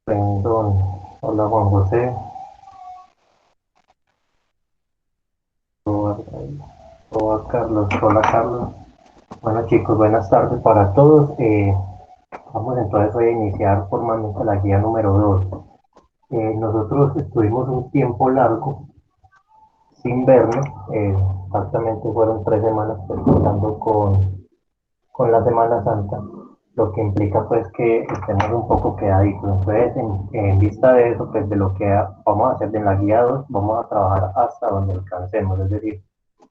Rendón. Hola Juan José. Hola, hola, Carlos. Hola Carlos. Bueno chicos, buenas tardes para todos. Vamos entonces hoy a iniciar formalmente la guía número 2. Nosotros estuvimos un tiempo largo sin vernos. Exactamente fueron 3 semanas empezando con la Semana Santa, lo que implica pues que estemos un poco quedaditos. Entonces, en vista de eso, pues de lo que vamos a hacer de la guía 2 vamos a trabajar hasta donde alcancemos, es decir,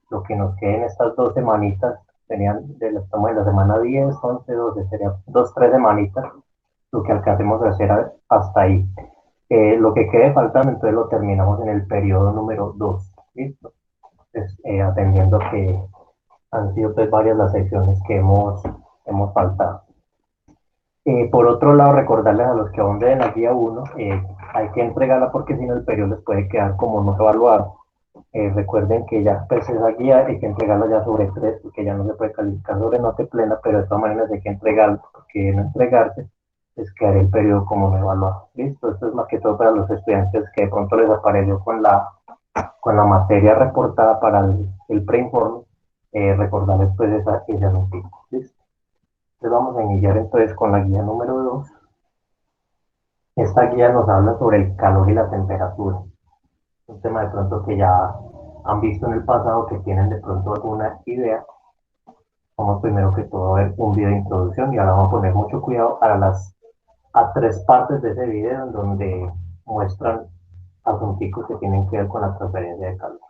lo que nos queden estas 2 semanitas, serían estamos en la semana 10 11 12 serían 2, 3 semanitas, lo que alcancemos a hacer hasta ahí. Lo que quede faltando, entonces lo terminamos en el periodo número 2. ¿Listo? Pues, atendiendo que han sido pues varias las secciones que hemos faltado. Por otro lado, recordarles a los que aún deben la guía 1, hay que entregarla porque si no el periodo les puede quedar como no evaluado. Recuerden que ya pues esa guía hay que entregarla ya sobre 3 porque ya no se puede calificar sobre nota plena, pero de todas maneras hay que entregarla porque no entregarse es quedar el periodo como no evaluado. Listo, esto es más que todo para los estudiantes que de pronto les apareció con la materia reportada para el preinforme, recordarles pues ese asunto. ¿Listo? Entonces vamos a iniciar entonces con la guía número 2. Esta guía nos habla sobre el calor y la temperatura. Un tema de pronto que ya han visto en el pasado, que tienen de pronto alguna idea. Vamos primero que todo a ver un video de introducción y ahora vamos a poner mucho cuidado a 3 partes de ese video en donde muestran asuntos que tienen que ver con la transferencia de calor.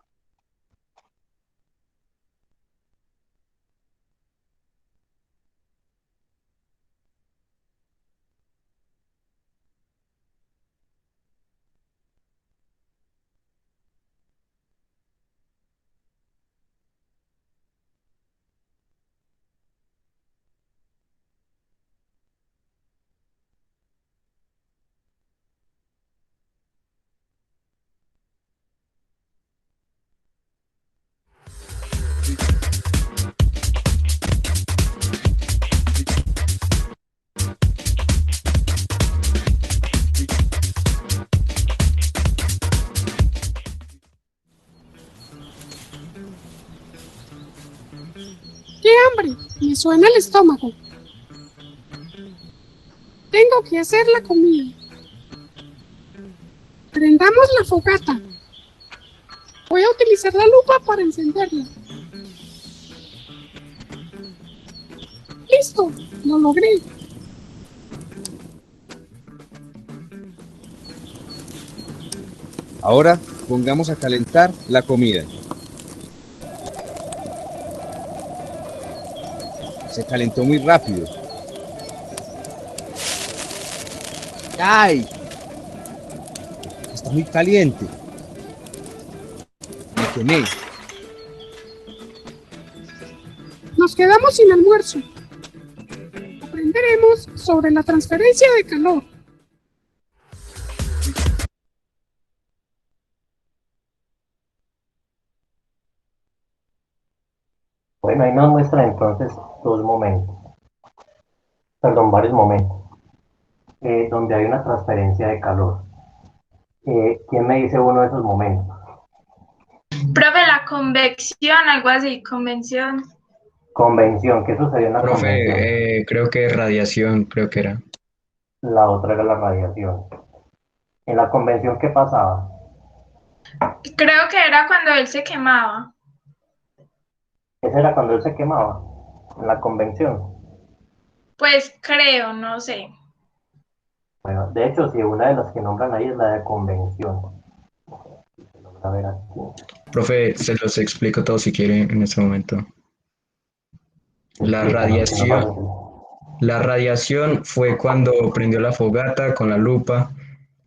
¡Qué hambre! Me suena el estómago. Tengo que hacer la comida. Prendamos la fogata. Voy a utilizar la lupa para encenderla. ¡Listo! Lo logré. Ahora pongamos a calentar la comida. Se calentó muy rápido. ¡Ay! Está muy caliente. Me quemé. Nos quedamos sin almuerzo. Aprenderemos sobre la transferencia de calor. Bueno, ahí nos muestran entonces 2 momentos, perdón, varios momentos, donde hay una transferencia de calor. ¿Quién me dice uno de esos momentos? Profe, la convección, algo así, convención. Convención. ¿Qué sucedió en la convención? Profe, creo que radiación, creo que era. La otra era la radiación. En la convención, ¿qué pasaba? Creo que era cuando él se quemaba. Ese era cuando él se quemaba, en la convención. Pues creo, no sé. Bueno, de hecho, si una de las que nombran ahí es la de convención. Se logra ver aquí. Profe, se los explico todo si quiere en este momento. La Explícanos, que no radiación, pasa. la radiación fue cuando prendió la fogata con la lupa. Ajá,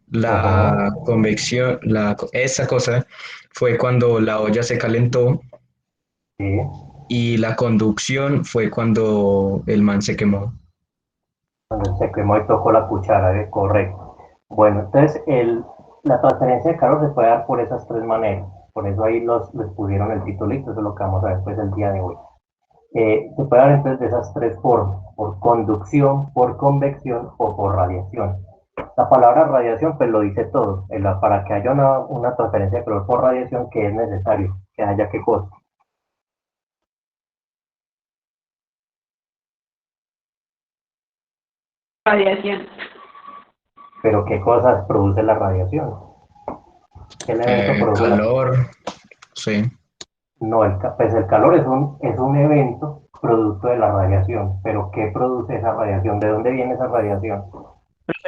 La convección, esa cosa fue cuando la olla se calentó sí, y la conducción fue cuando el man se quemó. cuando él se quemó y tocó la cuchara, correcto. Bueno, entonces la transferencia de calor se puede dar por esas 3 maneras. Por eso ahí les pusieron el titulito, eso es lo que vamos a ver pues el día de hoy. Se puede dar entonces de esas 3 formas, por conducción, por convección o por radiación. La palabra radiación pues lo dice todo. Para que haya una transferencia de calor por radiación, que es necesario que haya qué cosa. Radiación. Pero qué cosas produce la radiación. ¿Qué elemento produce la... Calor, sí. No, pues el calor es un evento producto de la radiación. Pero ¿qué produce esa radiación? ¿De dónde viene esa radiación?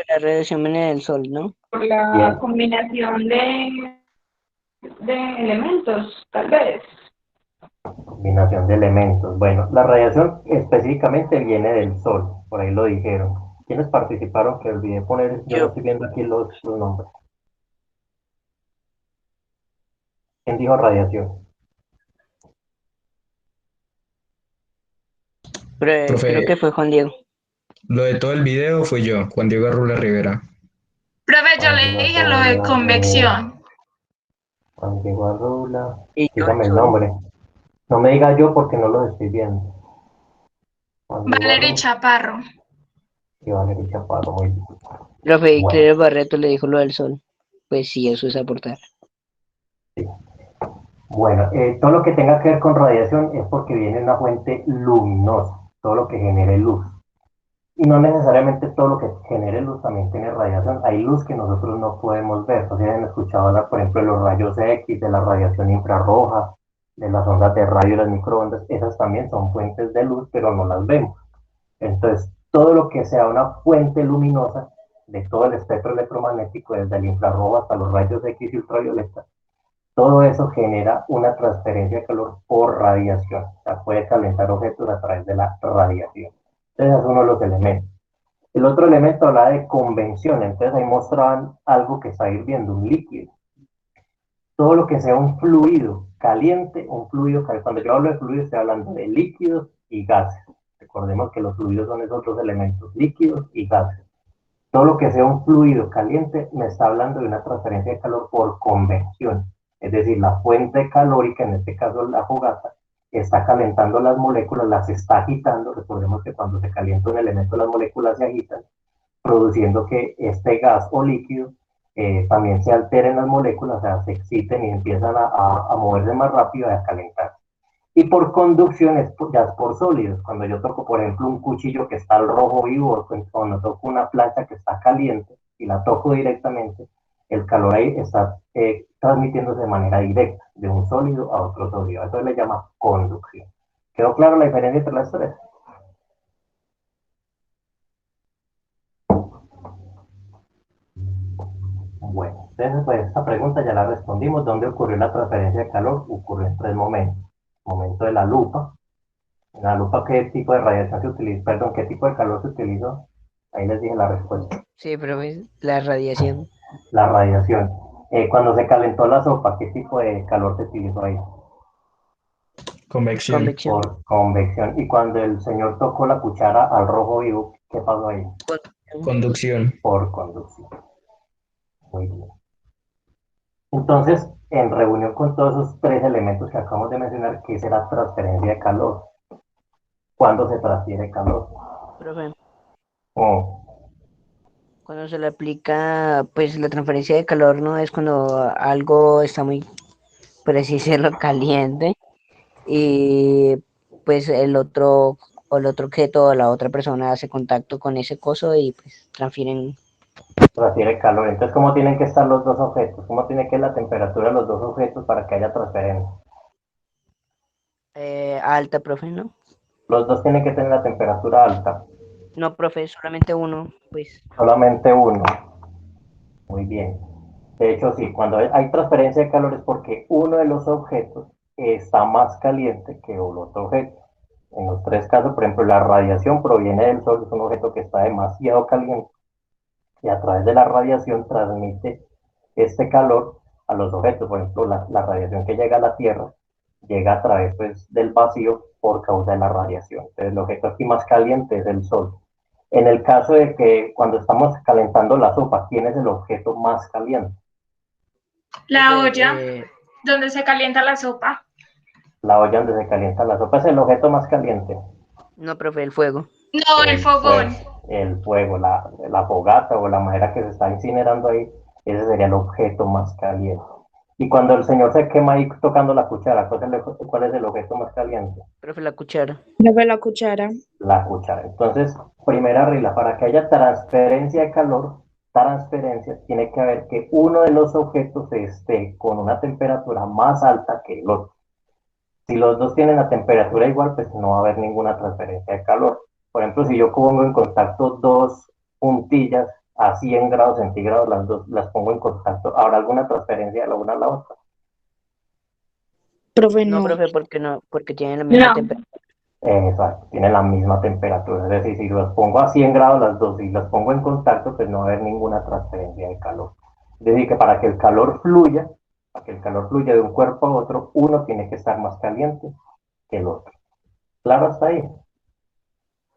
La radiación viene del sol, ¿no? Por la Bien, combinación de elementos, tal vez. combinación de elementos. Bueno, la radiación específicamente viene del sol, por ahí lo dijeron. ¿Quiénes participaron? Que olvidé poner, yo no Yo, estoy viendo aquí los nombres. ¿Quién dijo radiación? pero creo que Profe, fue Juan Diego. lo de todo el video fui yo, Juan Diego Arrula Rivera. Profe, yo Juan le Diego dije lo de Arrula, convección. Juan Diego Arrula, Y yo dígame el el sol. nombre. No me diga yo porque no los estoy viendo. Juan Diego Valery Arrula Chaparro. y Valeria Chaparro, muy bien. Profe, y Bueno, Claire Barreto le dijo lo del sol. Pues sí, eso es aportar. sí. Bueno, todo lo que tenga que ver con radiación es porque viene de una fuente luminosa, todo lo que genere luz. Y no necesariamente todo lo que genere luz también tiene radiación. Hay luz que nosotros no podemos ver. O sea, han escuchado hablar, por ejemplo, de los rayos X, de la radiación infrarroja, de las ondas de radio y las microondas. Esas también son fuentes de luz, pero no las vemos. Entonces, todo lo que sea una fuente luminosa de todo el espectro electromagnético, desde el infrarrojo hasta los rayos X y ultravioleta, todo eso genera una transferencia de calor por radiación. O sea, puede calentar objetos a través de la radiación. Entonces, es uno de los elementos. El otro elemento hablaba de convención, entonces ahí mostraban algo que está hirviendo, un líquido. Todo lo que sea un fluido caliente, un fluido caliente. Cuando yo hablo de fluido, estoy hablando de líquidos y gases. Recordemos que los fluidos son esos dos elementos, líquidos y gases. Todo lo que sea un fluido caliente me está hablando de una transferencia de calor por convección. Es decir, la fuente calórica, en este caso la fogata, está calentando las moléculas, las está agitando. Recordemos que cuando se calienta un elemento, las moléculas se agitan, produciendo que este gas o líquido también se alteren las moléculas, o sea, se exciten y empiezan a moverse más rápido y a calentar. Y por conducción ya es por sólidos. Cuando yo toco, por ejemplo, un cuchillo que está al rojo vivo, o cuando toco una plancha que está caliente y la toco directamente, el calor ahí está transmitiéndose de manera directa, de un sólido a otro sólido. Eso le llama conducción. ¿Quedó clara la diferencia entre las tres? Bueno, entonces pues esta pregunta ya la respondimos. ¿Dónde ocurrió la transferencia de calor? Ocurrió en tres momentos. Momento de la lupa. En la lupa, ¿qué tipo de radiación se utiliza? Perdón, ¿qué tipo de calor se utilizó? Ahí les dije la respuesta. Sí, profe, la radiación. La radiación. Cuando se calentó la sopa, ¿qué tipo de calor se utilizó ahí? Convección, Convección. Por convección. Y cuando el señor tocó la cuchara al rojo vivo, ¿qué pasó ahí? Conducción. conducción. Por conducción. Muy bien. Entonces, en reunión con todos esos tres elementos que acabamos de mencionar, ¿qué será transferencia de calor? ¿Cuándo se transfiere calor? Profe, Oh, cuando se le aplica, pues la transferencia de calor no es cuando algo está muy, por así decirlo, caliente y pues el otro objeto o la otra persona hace contacto con ese coso y pues transfieren transfiere calor. Entonces, ¿cómo tienen que estar los dos objetos? ¿Cómo tiene que ser la temperatura de los dos objetos para que haya transferencia? alta, profe, ¿no? Los dos tienen que tener la temperatura alta, No, profe, solamente uno, pues. solamente uno. Muy bien. De hecho, sí, cuando hay transferencia de calor es porque uno de los objetos está más caliente que el otro objeto. En los tres casos, por ejemplo, la radiación proviene del Sol, es un objeto que está demasiado caliente y a través de la radiación transmite este calor a los objetos. Por ejemplo, la radiación que llega a la Tierra llega a través pues, del vacío por causa de la radiación. Entonces, el objeto aquí más caliente es el Sol. En el caso de que cuando estamos calentando la sopa, ¿quién es el objeto más caliente? La Profe, olla donde se calienta la sopa. La olla donde se calienta la sopa es el objeto más caliente. no, profe, el fuego. No, el El fogón. el fuego, la fogata o la madera que se está incinerando ahí, ese sería el objeto más caliente. Y cuando el señor se quema ahí tocando la cuchara, cuál es el objeto más caliente? Profe, la cuchara. Profe, la cuchara. La cuchara. Entonces, primera regla, para que haya transferencia de calor, transferencia, tiene que haber que uno de los objetos esté con una temperatura más alta que el otro. Si los dos tienen la temperatura igual, pues no va a haber ninguna transferencia de calor. Por ejemplo, si yo pongo en contacto dos puntillas a 100 grados centígrados, las dos las pongo en contacto, ¿habrá alguna transferencia de la una a la otra? Profe, No, no. profe, porque no, porque tienen la misma No. temperatura. Exacto, tienen la misma temperatura. Es decir, si las pongo a 100 grados las dos y las pongo en contacto, pues no va a haber ninguna transferencia de calor. Es decir, que para que el calor fluya, para que el calor fluya de un cuerpo a otro, uno tiene que estar más caliente que el otro. ¿Claro hasta ahí?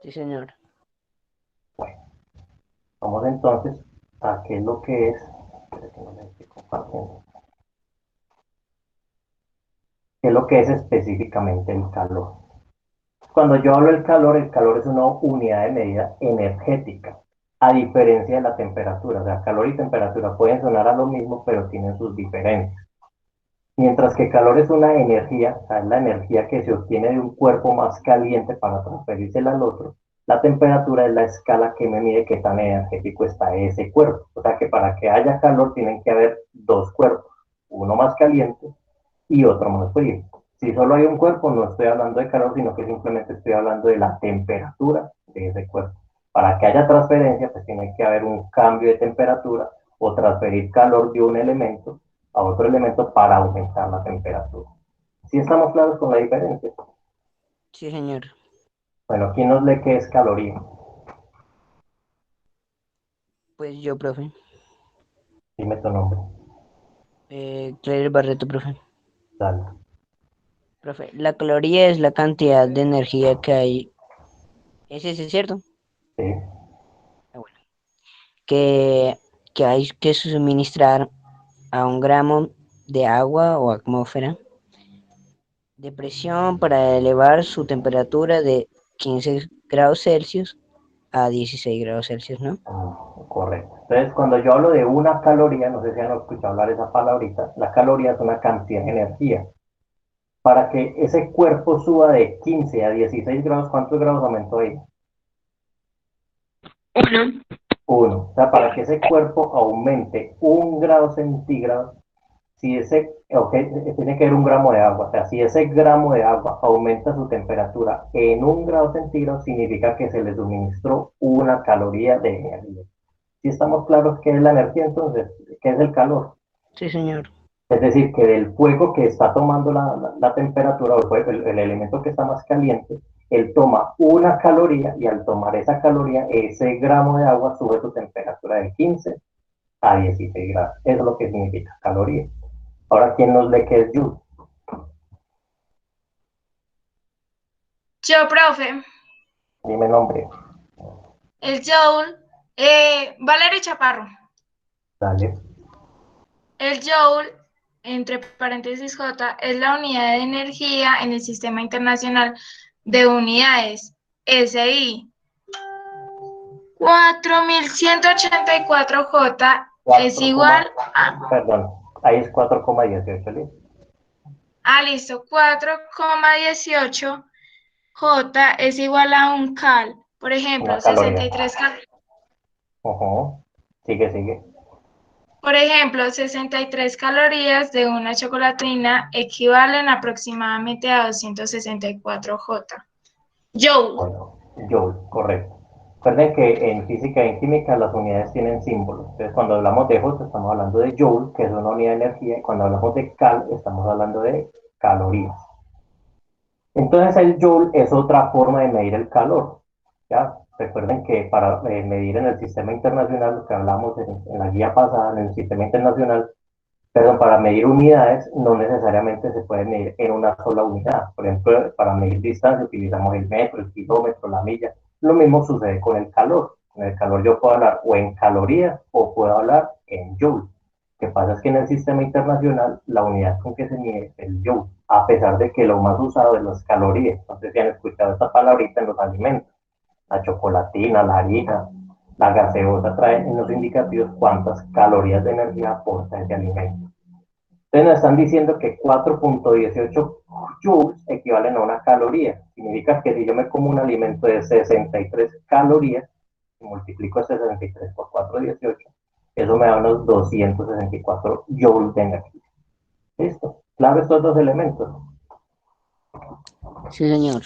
Sí, señor. Bueno, vamos entonces a qué es lo que es, espere que no les estoy compartiendo, qué es lo que es específicamente el calor. Cuando yo hablo del calor, el calor es una unidad de medida energética, a diferencia de la temperatura. O sea, calor y temperatura pueden sonar a lo mismo, pero tienen sus diferencias. Mientras que calor es una energía, o sea, es la energía que se obtiene de un cuerpo más caliente para transferírsela al otro, la temperatura es la escala que me mide qué tan energético está ese cuerpo. O sea que para que haya calor tienen que haber dos cuerpos, uno más caliente y otro más frío. Si solo hay un cuerpo, no estoy hablando de calor, sino que simplemente estoy hablando de la temperatura de ese cuerpo. Para que haya transferencia, pues tiene que haber un cambio de temperatura o transferir calor de un elemento a otro elemento para aumentar la temperatura. ¿Sí estamos claros con la diferencia? Sí, señor. Bueno, ¿quién nos lee qué es caloría? Pues yo, profe. Dime tu nombre. Claire Barreto, profe. Dale. Profe, la caloría es la cantidad de energía que hay. ¿Es ese cierto? Sí. Ah, bueno. Que, que hay que suministrar a un gramo de agua o atmósfera de presión para elevar su temperatura de 15 grados Celsius a 16 grados Celsius, ¿no? Correcto. Entonces, cuando yo hablo de una caloría, no sé si han escuchado hablar esa palabrita, la caloría es una cantidad de energía. Para que ese cuerpo suba de 15 a 16 grados, ¿cuántos grados aumentó ahí? Uno. Uno. O sea, para que ese cuerpo aumente 1 grado centígrado, si ese, tiene que haber 1 gramo de agua. O sea, si ese gramo de agua aumenta su temperatura en 1 grado centígrado, significa que se le suministró una caloría de energía. Si estamos claros qué es la energía, entonces, ¿qué es el calor? Sí, señor. Es decir, que del fuego que está tomando la temperatura, o el elemento que está más caliente, él toma una caloría y al tomar esa caloría, ese gramo de agua sube su temperatura de 15 a 16 grados. Eso es lo que significa caloría. Ahora, ¿quién nos lee qué es Joule? Yo, profe, Dime nombre. el Joule, Valeria Chaparro. Dale. El Joule, entre paréntesis J, es la unidad de energía en el Sistema Internacional de Unidades, SI. 4184J es 4, igual a, perdón, ahí es 4,18, ¿listo? listo, 4,18 J es igual a un cal. Por ejemplo, Una caloría. 63 cal. Sigue. Por ejemplo, 63 calorías de una chocolatina equivalen aproximadamente a 264 J. Joule. Bueno, Joule, correcto. Recuerden que en física y en química las unidades tienen símbolos. Entonces, cuando hablamos de Joule, estamos hablando de Joule, que es una unidad de energía, y cuando hablamos de cal, estamos hablando de calorías. Entonces, el Joule es otra forma de medir el calor. ¿Ya? Recuerden que para medir en el sistema internacional, lo que hablamos en la guía pasada, en el sistema internacional, perdón, para medir unidades no necesariamente se puede medir en una sola unidad. Por ejemplo, para medir distancia utilizamos el metro, el kilómetro, la milla. Lo mismo sucede con el calor. En el calor yo puedo hablar o en calorías o puedo hablar en joules. Lo que pasa es que en el sistema internacional la unidad con que se mide es el joule, a pesar de que lo más usado es las calorías. No sé si han escuchado esta palabrita en los alimentos. la chocolatina, la harina, la gaseosa traen en los indicativos cuántas calorías de energía aporta ese alimento. Entonces nos están diciendo que 4.18 joules equivalen a una caloría. Significa que si yo me como un alimento de 63 calorías, y multiplico 63 por 4.18, eso me da unos 264 joules de energía. ¿Listo? Claro, estos dos elementos. Sí, señor.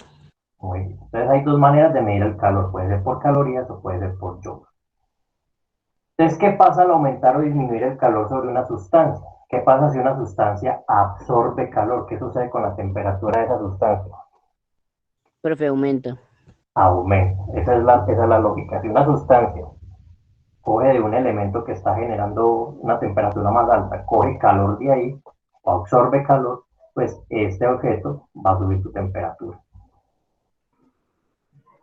Muy bien. Entonces hay dos maneras de medir el calor. Puede ser por calorías o puede ser por joules. Entonces, ¿qué pasa al aumentar o disminuir el calor sobre una sustancia? ¿Qué pasa si una sustancia absorbe calor? ¿Qué sucede con la temperatura de esa sustancia? Profe, aumenta. Aumenta. Esa es la lógica. Si una sustancia coge de un elemento que está generando una temperatura más alta, coge calor de ahí o absorbe calor, pues este objeto va a subir su temperatura.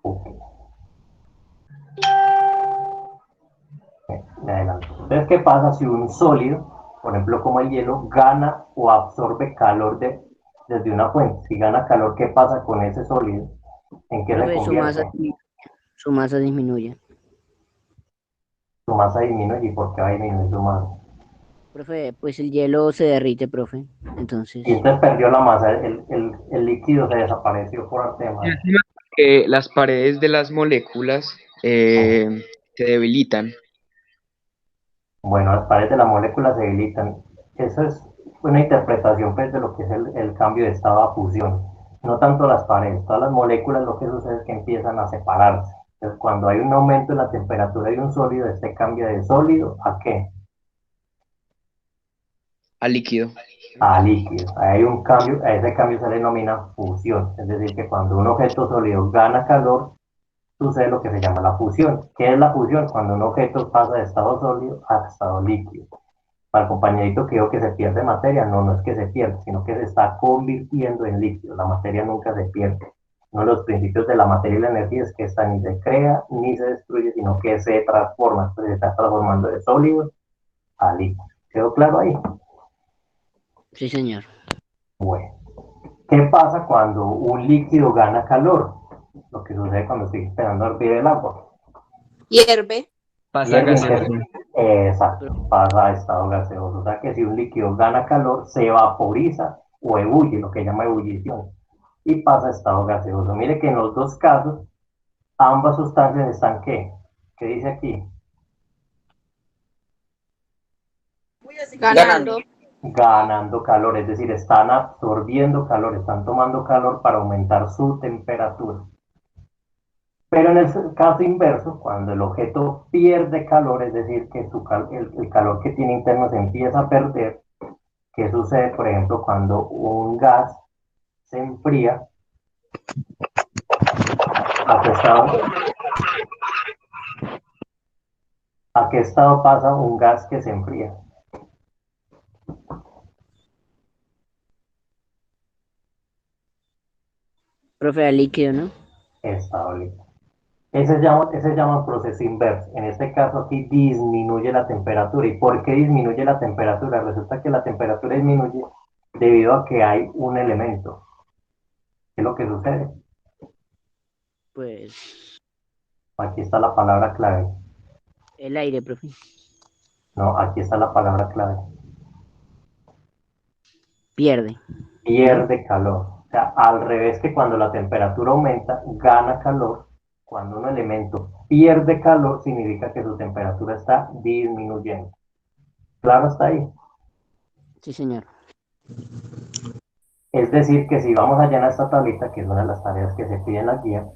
Okay. Me adelanto. Entonces, ¿qué pasa si un sólido, por ejemplo como el hielo, gana o absorbe calor desde una fuente? Si gana calor, ¿qué pasa con ese sólido? ¿En qué se Profe, convierte? su masa disminuye. Su masa disminuye. ¿Y por qué va a disminuir su masa? Profe, pues el hielo se derrite, profe. Y Entonces, entonces perdió la masa, el líquido se desapareció por arte de magia. Que las paredes de las moléculas se debilitan. Bueno, las paredes de la molécula se debilitan. Eso es una interpretación pues, de lo que es el cambio de estado a fusión. No tanto las paredes, todas las moléculas lo que sucede es que empiezan a separarse. Entonces, cuando hay un aumento en la temperatura de un sólido, este cambia de sólido ¿a qué? Al líquido. A líquido. Ahí hay un cambio, a ese cambio se le denomina fusión. Es decir, que cuando un objeto sólido gana calor, sucede lo que se llama la fusión. ¿Qué es la fusión? Cuando un objeto pasa de estado sólido a estado líquido. Para el compañerito que dijo que se pierde materia, no, no es que se pierde, sino que se está convirtiendo en líquido. La materia nunca se pierde. Uno de los principios de la materia y la energía es que esta ni se crea ni se destruye, sino que se transforma. Entonces se está transformando de sólido a líquido. ¿Quedó claro ahí? sí, señor. Bueno. ¿Qué pasa cuando un líquido gana calor? Lo que sucede cuando estoy esperando a hervir el agua. Hierve. Pasa gaseoso. Exacto, pasa a estado gaseoso. O sea que si un líquido gana calor, se vaporiza o ebulle, lo que llama ebullición, y pasa a estado gaseoso. Mire que en los dos casos, ambas sustancias están ¿qué? ¿Qué dice aquí? Ganando. Ganando calor, es decir, están absorbiendo calor, están tomando calor para aumentar su temperatura. Pero en el caso inverso, cuando el objeto pierde calor, es decir, que el calor que tiene interno se empieza a perder, ¿qué sucede, por ejemplo, cuando un gas se enfría? ¿A qué estado pasa un gas que se enfría? Profe, al líquido, ¿no? Estado líquido. Ese se llama proceso inverso. En este caso aquí disminuye la temperatura. ¿Y por qué disminuye la temperatura? Resulta que la temperatura disminuye debido a que hay un elemento. ¿Qué es lo que sucede? Pues Aquí está la palabra clave. el aire, profe. No, aquí está la palabra clave. Pierde. Pierde calor. O sea, al revés que cuando la temperatura aumenta, gana calor. Cuando un elemento pierde calor, significa que su temperatura está disminuyendo. Claro, está ahí. Sí, señor. Es decir, que si vamos a llenar esta tablita, que es una de las tareas que se pide en la guía,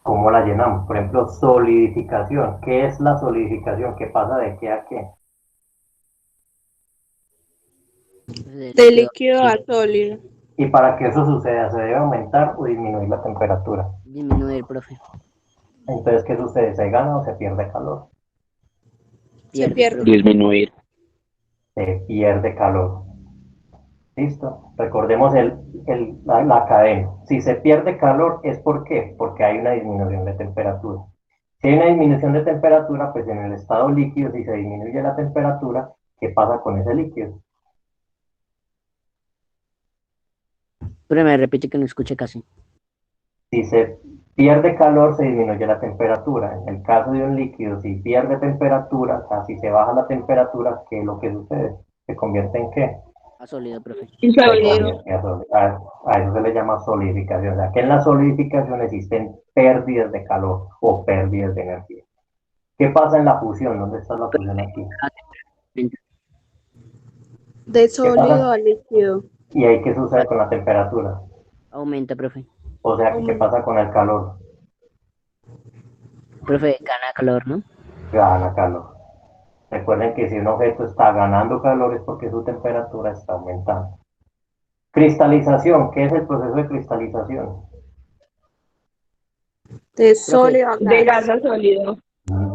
¿cómo la llenamos? Por ejemplo, solidificación. ¿Qué es la solidificación? ¿Qué pasa de qué a qué? De líquido a sólido. Y para que eso suceda, ¿se debe aumentar o disminuir la temperatura? Disminuir, profe. Entonces, ¿qué sucede? ¿Se gana o se pierde calor? Se Pierde, pierde. profe. Disminuir. Se pierde calor. ¿Listo? Recordemos la cadena. Si se pierde calor, ¿es por qué? Porque hay una disminución de temperatura. Si hay una disminución de temperatura, pues en el estado líquido, si se disminuye la temperatura, ¿qué pasa con ese líquido? Pero me repite que no escuché casi. Si se Pierde calor, se disminuye la temperatura. En el caso de un líquido, si pierde temperatura, o sea, si se baja la temperatura, ¿qué es lo que sucede? ¿Se convierte en qué? A sólido, profe. Se Insólido. convierte a eso se le llama solidificación. O sea, que en la solidificación existen pérdidas de calor o pérdidas de energía. ¿Qué pasa en la fusión? ¿Dónde está la fusión aquí? De ¿Qué sólido pasa? a líquido. ¿Y ahí qué sucede con la temperatura? Aumenta, profe. O sea, ¿qué pasa con el calor? Profe, gana calor, ¿no? Gana calor. Recuerden que si un objeto está ganando calor es porque su temperatura está aumentando. Cristalización, ¿qué es el proceso de cristalización? De sólido a De gas. gas a sólido.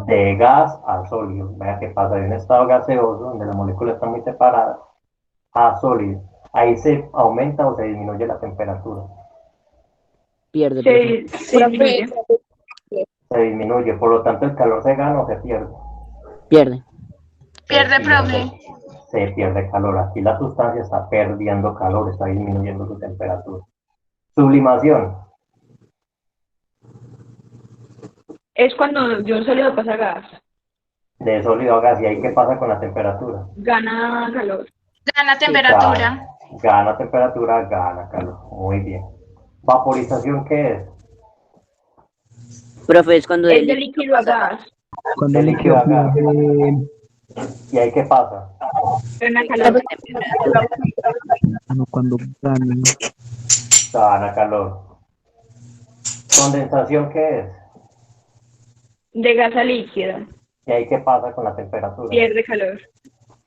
De gas a sólido. Vea qué pasa de un estado gaseoso, donde las moléculas están muy separadas, a sólido. Ahí se aumenta o se disminuye la temperatura. Pierde, profe. Se disminuye. Se disminuye, por lo tanto el calor se gana o se pierde. Pierde. Pierde, profe. Se pierde calor. Aquí la sustancia está perdiendo calor, está disminuyendo su temperatura. Sublimación. Es cuando de un sólido pasa a gas. De sólido a gas. ¿Y ahí qué pasa con la temperatura? Gana calor. Gana temperatura. Gana temperatura, gana calor. Muy bien. ¿Vaporización qué es? Profe, es cuando Es de líquido a gas. De líquido a gas. ¿Y ahí qué pasa? Gana calor. Cuando gana. Gana calor. ¿Condensación qué es? De gas a líquido. ¿Y ahí qué pasa con la temperatura? Pierde calor.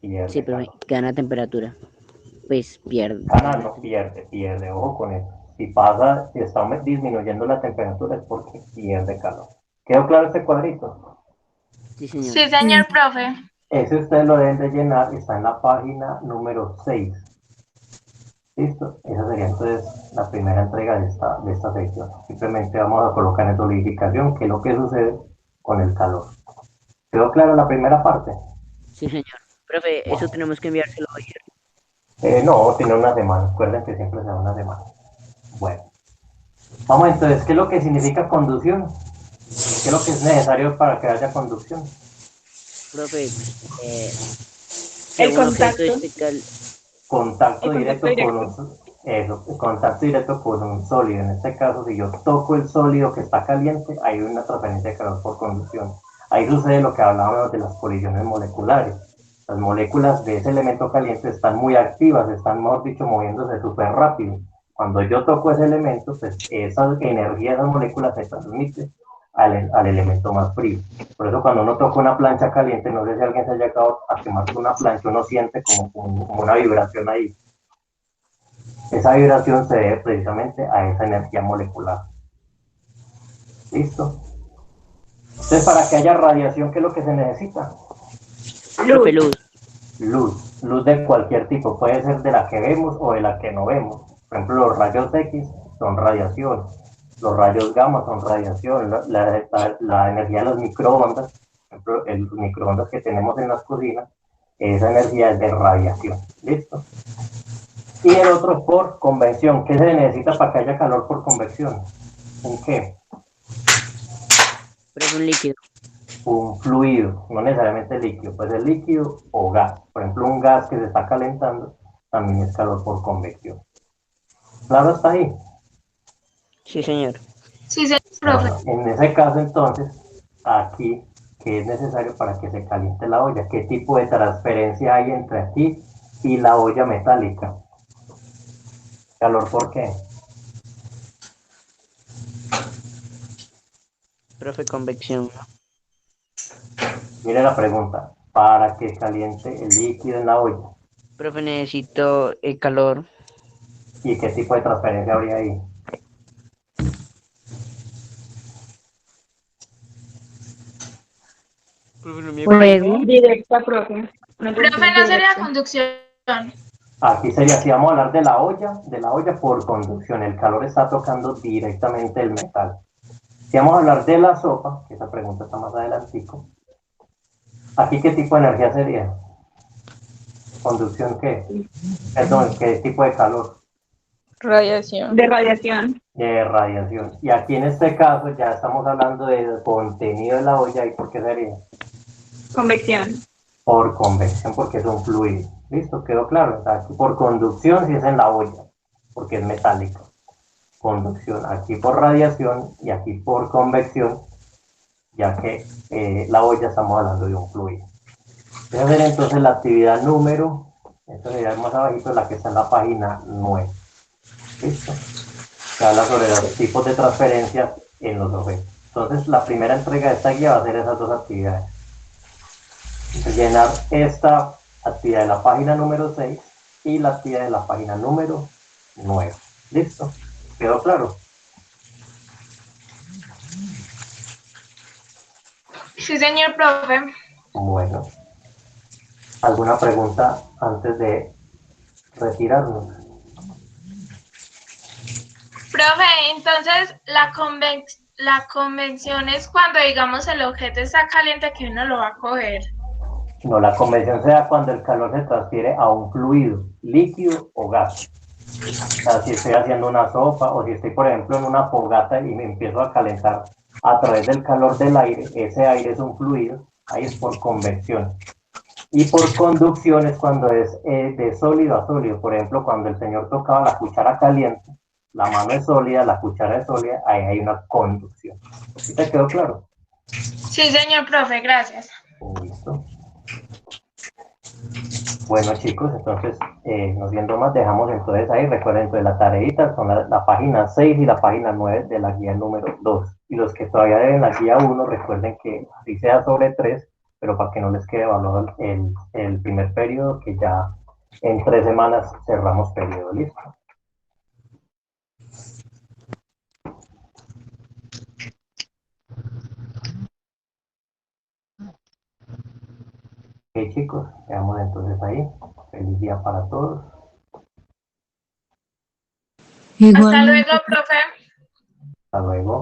Pierde Sí, profe, calor. gana temperatura. Pues pierde. Gana, no pierde, ojo con eso. Si pasa, si está disminuyendo la temperatura es porque pierde calor. ¿Quedó claro este cuadrito? Sí, señor. Sí, señor profe. Ese ustedes lo deben de llenar, está en la página número 6. ¿Listo? Esa sería entonces la primera entrega de esta sección. Simplemente vamos a colocar en solidificación qué es lo que sucede con el calor. ¿Quedó claro la primera parte? Sí, señor. Profe, eso tenemos que enviárselo ayer. No, tiene una semana. Recuerden que siempre se da una semana. Bueno. Vamos entonces, ¿qué es lo que significa conducción? ¿Qué es lo que es necesario para que haya conducción? Profe, El contacto. Contacto El directo contacto contacto directo con un sólido. En este caso, si yo toco el sólido que está caliente, hay una transferencia de calor por conducción. Ahí sucede lo que hablábamos de las colisiones moleculares. Las moléculas de ese elemento caliente están muy activas, están, mejor dicho, moviéndose súper rápido. Cuando yo toco ese elemento, pues esa energía de esas moléculas se transmite al elemento más frío. Por eso cuando uno toca una plancha caliente, no sé si alguien se haya llegado a quemar con una plancha, uno siente como una vibración ahí. Esa vibración se debe precisamente a esa energía molecular. ¿Listo? Entonces, para que haya radiación, ¿qué es lo que se necesita? Profe, luz. Luz de cualquier tipo, puede ser de la que vemos o de la que no vemos. Por ejemplo, los rayos X son radiación, los rayos gamma son radiación, la energía de las microondas, por ejemplo, el microondas que tenemos en las cocinas, esa energía es de radiación. ¿Listo? Y el otro es por convección. ¿Qué se necesita para que haya calor por convección? ¿Un qué? Profe, un líquido. Un fluido, no necesariamente líquido, puede ser líquido o gas. Por ejemplo, un gas que se está calentando también es calor por convección. ¿Claro está ahí? Sí, señor. Sí, señor profe. Bueno, en ese caso, entonces, aquí, ¿qué es necesario para que se caliente la olla? ¿Qué tipo de transferencia hay entre aquí y la olla metálica? ¿Calor por qué? Profe, convección. Mire la pregunta. ¿Para que caliente el líquido en la olla? Profe, necesito el calor. ¿Y qué tipo de transferencia habría ahí? Fuego. Directa, profe. Profe, no sería conducción. Aquí sería, si vamos a hablar de la olla por conducción, el calor está tocando directamente el metal. Si vamos a hablar de la sopa, que esa pregunta está más adelantico, ¿aquí qué tipo de energía sería? ¿Conducción qué? Perdón, ¿qué tipo de calor? Radiación. De radiación. de radiación. Y aquí en este caso ya estamos hablando del contenido de la olla. ¿Y por qué sería? Convección. Por convección, porque es un fluido. ¿Listo? ¿Quedó claro? O sea, aquí por conducción si es en la olla, porque es metálica. Conducción, aquí por radiación y aquí por convección, ya que la olla estamos hablando de un fluido. Voy a ver entonces la actividad número, esta sería más abajito, la que está en la página 9. ¿Listo? Que habla sobre los tipos de transferencias en los objetos. Entonces la primera entrega de esta guía va a ser esas dos actividades. Llenar esta actividad de la página número 6 y la actividad de la página número 9. ¿Listo? ¿Quedó claro? Sí, señor profe. Bueno. ¿Alguna pregunta antes de retirarnos? Profe, entonces la convección es cuando, digamos, el objeto está caliente que uno lo va a coger. No, la convección se da cuando el calor se transfiere a un fluido, líquido o gas. O sea, si estoy haciendo una sopa o si estoy, por ejemplo, en una fogata y me empiezo a calentar a través del calor del aire, ese aire es un fluido, ahí es por convección. Y por conducción es cuando es de sólido a sólido. Por ejemplo, cuando el señor tocaba la cuchara caliente, la mano es sólida, la cuchara es sólida, ahí hay una conducción. ¿Sí te quedó claro? Sí, señor profe, gracias. Listo. Bueno, chicos, entonces, no siendo más, dejamos entonces ahí. Recuerden, entonces la tareita son la página 6 y la página 9 de la guía número 2. Y los que todavía deben la guía 1, recuerden que así sea sobre 3, pero para que no les quede evaluado el primer periodo, que ya en 3 semanas cerramos periodo. ¿Listo? Ok, chicos, quedamos entonces ahí. Feliz día para todos. Hasta luego, profe. Hasta luego.